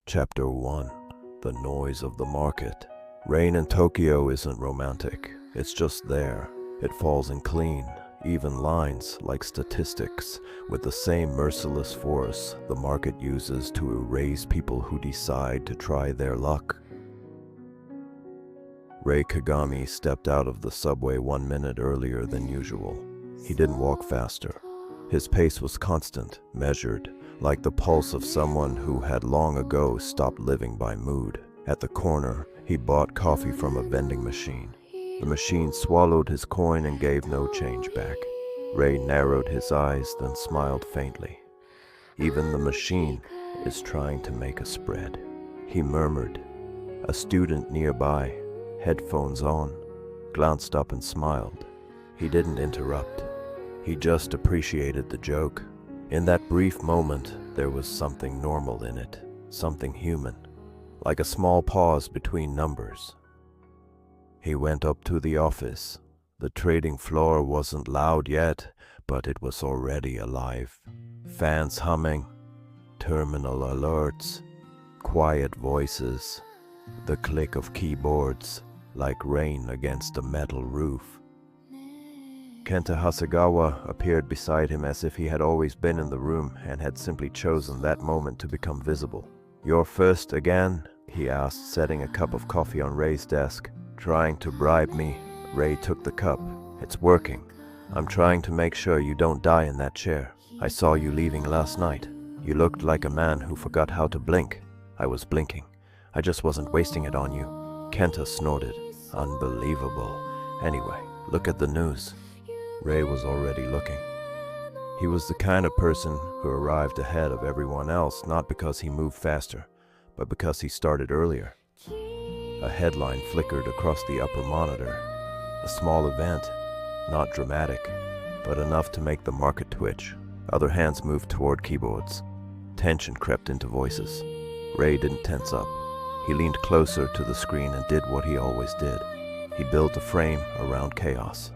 Chapter 1. The Noise of the Market. Rain in Tokyo isn't romantic. It's just there. It falls in clean, even lines like statistics, with the same merciless force the market uses to erase people who decide to try their luck. Rei Kagami stepped out of the subway 1 minute earlier than usual. He didn't walk faster. His pace was constant, measured, like the pulse of someone who had long ago stopped living by mood. At the corner, he bought coffee from a vending machine. The machine swallowed his coin and gave no change back. Rei narrowed his eyes, then smiled faintly. Even the machine is trying to make a spread, he murmured. A student nearby, headphones on, glanced up and smiled. He didn't interrupt. He just appreciated the joke. In that brief moment, there was something normal in it, something human, like a small pause between numbers. He went up to the office. The trading floor wasn't loud yet, but it was already alive. Fans humming, terminal alerts, quiet voices, the click of keyboards like rain against a metal roof. Kenta Hasegawa appeared beside him as if he had always been in the room and had simply chosen that moment to become visible. "You're first again?" he asked, setting a cup of coffee on Rei's desk. "Trying to bribe me?" Rei took the cup. "It's working. I'm trying to make sure you don't die in that chair. I saw you leaving last night. You looked like a man who forgot how to blink." "I was blinking. I just wasn't wasting it on you." Kenta snorted. "Unbelievable. Anyway, look at the news." Rei was already looking. He was the kind of person who arrived ahead of everyone else, not because he moved faster, but because he started earlier. A headline flickered across the upper monitor. A small event, not dramatic, but enough to make the market twitch. Other hands moved toward keyboards. Tension crept into voices. Rei didn't tense up. He leaned closer to the screen and did what he always did. He built a frame around chaos.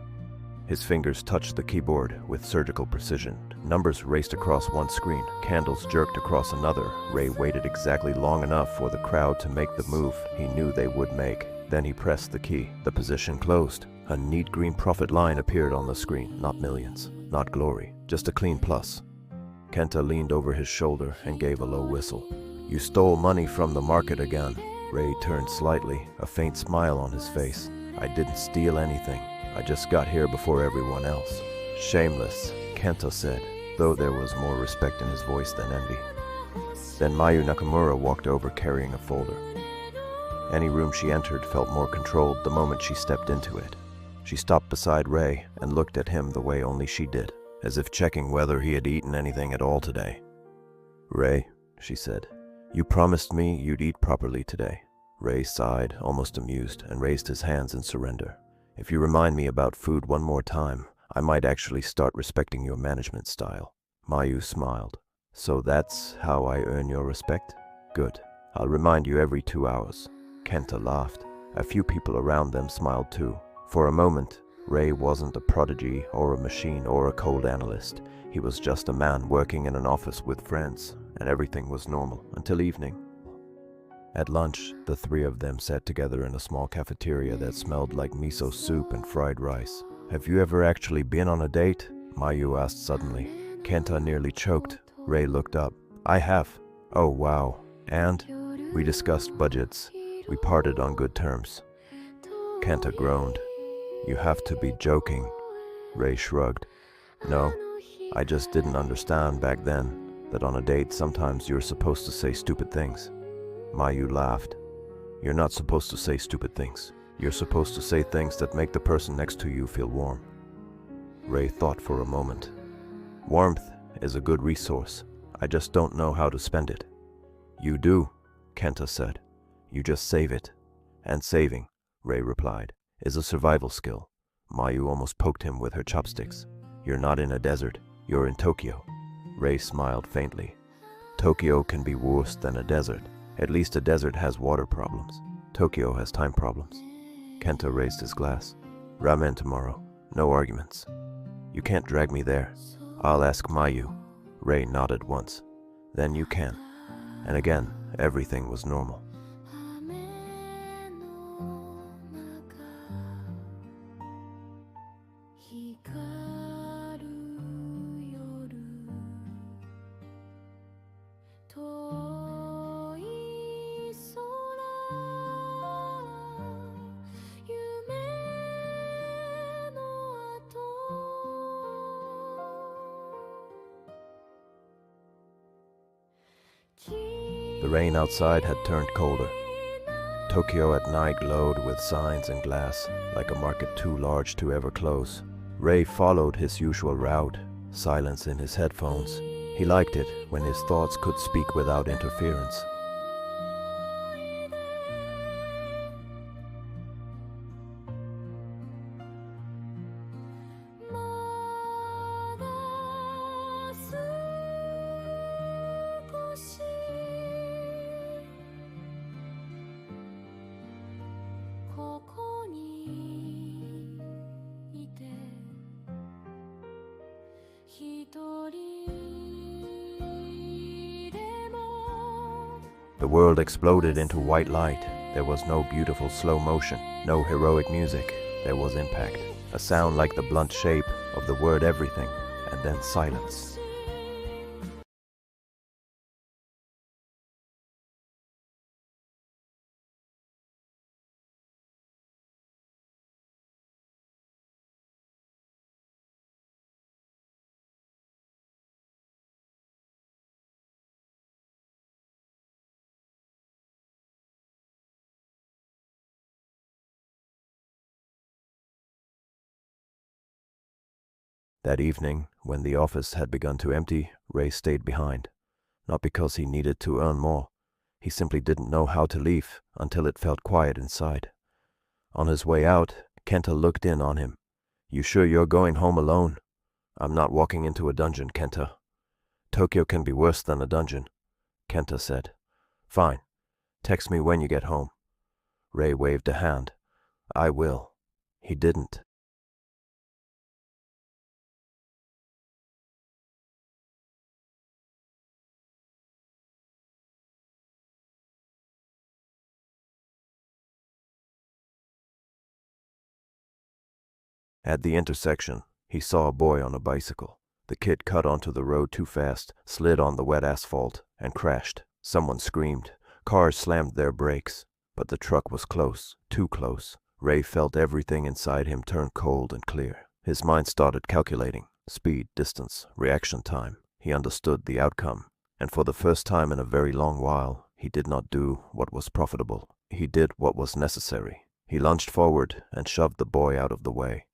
His fingers touched the keyboard with surgical precision. Numbers raced across one screen, candles jerked across another. Rei waited exactly long enough for the crowd to make the move he knew they would make. Then he pressed the key. The position closed. A neat green profit line appeared on the screen. Not millions, not glory, just a clean plus. Kenta leaned over his shoulder and gave a low whistle. "You stole money from the market again." Rei turned slightly, a faint smile on his face. "I didn't steal anything. I just got here before everyone else." "Shameless," Kenta said, though there was more respect in his voice than envy. Then Mayu Nakamura walked over carrying a folder. Any room she entered felt more controlled the moment she stepped into it. She stopped beside Rei and looked at him the way only she did, as if checking whether he had eaten anything at all today. "Rei," she said, "you promised me you'd eat properly today." Rei sighed, almost amused, and raised his hands in surrender. "If you remind me about food one more time, I might actually start respecting your management style." Mayu smiled. "So that's how I earn your respect? Good. I'll remind you every 2 hours." Kenta laughed. A few people around them smiled too. For a moment, Rei wasn't a prodigy or a machine or a cold analyst. He was just a man working in an office with friends, and everything was normal until evening. At lunch, the three of them sat together in a small cafeteria that smelled like miso soup and fried rice. "Have you ever actually been on a date?" Mayu asked suddenly. Kenta nearly choked. Rei looked up. "I have." "Oh, wow. And?" "We discussed budgets. We parted on good terms." Kenta groaned. "You have to be joking." Rei shrugged. "No, I just didn't understand back then that on a date sometimes you're supposed to say stupid things." Mayu laughed. "You're not supposed to say stupid things. You're supposed to say things that make the person next to you feel warm." Rei thought for a moment. "Warmth is a good resource. I just don't know how to spend it." "You do," Kenta said. "You just save it." "And saving," Rei replied, "is a survival skill." Mayu almost poked him with her chopsticks. "You're not in a desert. You're in Tokyo." Rei smiled faintly. "Tokyo can be worse than a desert. At least a desert has water problems. Tokyo has time problems." Kenta raised his glass. "Ramen tomorrow. No arguments." "You can't drag me there." "I'll ask Mayu." Rei nodded once. "Then you can." And again, everything was normal. The rain outside had turned colder. Tokyo at night glowed with signs and glass, like a market too large to ever close. Ray followed his usual route, silence in his headphones. He liked it when his thoughts could speak without interference. The world exploded into white light. There was no beautiful slow motion, no heroic music. There was impact, a sound like the blunt shape of the word everything, and then silence. That evening, when the office had begun to empty, Ray stayed behind. Not because he needed to earn more. He simply didn't know how to leave until it felt quiet inside. On his way out, Kenta looked in on him. "You sure you're going home alone?" "I'm not walking into a dungeon, Kenta." "Tokyo can be worse than a dungeon," Kenta said. "Fine. Text me when you get home." Ray waved a hand. "I will." He didn't. At the intersection, he saw a boy on a bicycle. The kid cut onto the road too fast, slid on the wet asphalt, and crashed. Someone screamed. Cars slammed their brakes. But the truck was close, too close. Ray felt everything inside him turn cold and clear. His mind started calculating. Speed, distance, reaction time. He understood the outcome. And for the first time in a very long while, he did not do what was profitable. He did what was necessary. He lunged forward and shoved the boy out of the way.